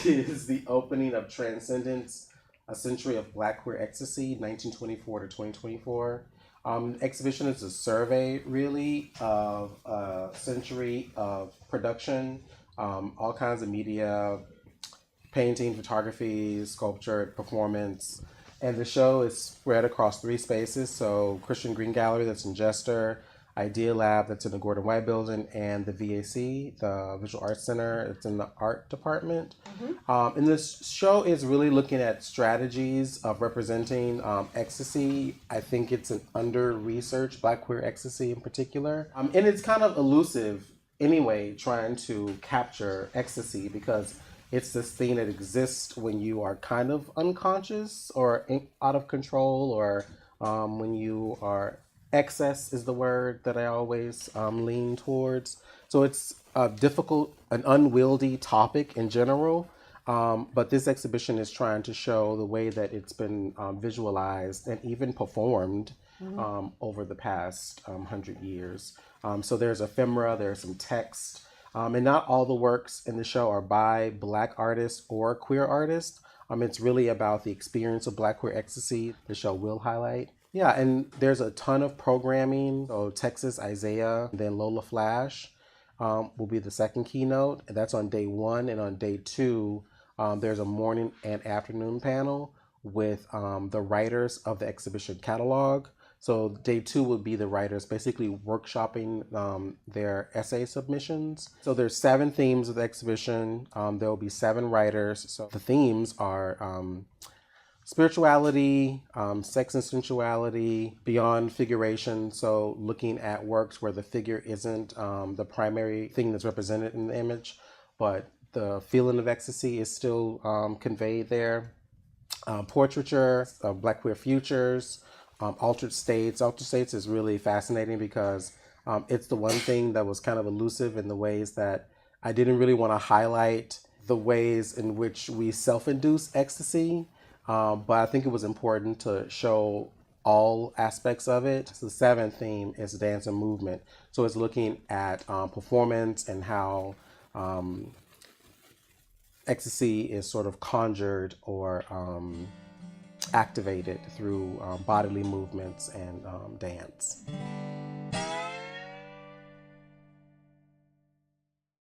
is the opening of Transcendence, A Century of Black Queer Ecstasy, 1924 to 2024. Exhibition is a survey, really, of a century of production, all kinds of media, painting, photography, sculpture, performance. And the show is spread across three spaces. So Christian Green Gallery, that's in Jester, Idea Lab, that's in the Gordon White Building, and the VAC, the Visual Arts Center, it's in the art department. And this show is really looking at strategies of representing ecstasy. I think it's an under-researched Black queer ecstasy in particular. And it's kind of elusive anyway, trying to capture ecstasy, because it's this thing that exists when you are kind of unconscious or out of control, or when you are excess is the word that I always lean towards. So it's a difficult, an unwieldy topic in general. But this exhibition is trying to show the way that it's been visualized and even performed over the past 100 years. So there's ephemera, there's some text, and not all the works in the show are by Black artists or queer artists. It's really about the experience of Black queer ecstasy. The show will highlight. Yeah, and there's a ton of programming. So Texas Isaiah, then Lola Flash will be the second keynote. And that's on day one. And on day two, there's a morning and afternoon panel with the writers of the exhibition catalog. So day two would be the writers basically workshopping their essay submissions. So there's 7 themes of the exhibition. There will be 7 writers. So the themes are spirituality, sex and sensuality, beyond figuration. So looking at works where the figure isn't the primary thing that's represented in the image, but the feeling of ecstasy is still conveyed there. Portraiture of Black queer futures, altered states. Altered states is really fascinating because it's the one thing that was kind of elusive in the ways that I didn't really want to highlight the ways in which we self-induce ecstasy. But I think it was important to show all aspects of it. So the 7th theme is dance and movement. So it's looking at performance and how ecstasy is sort of conjured or activated through bodily movements and dance.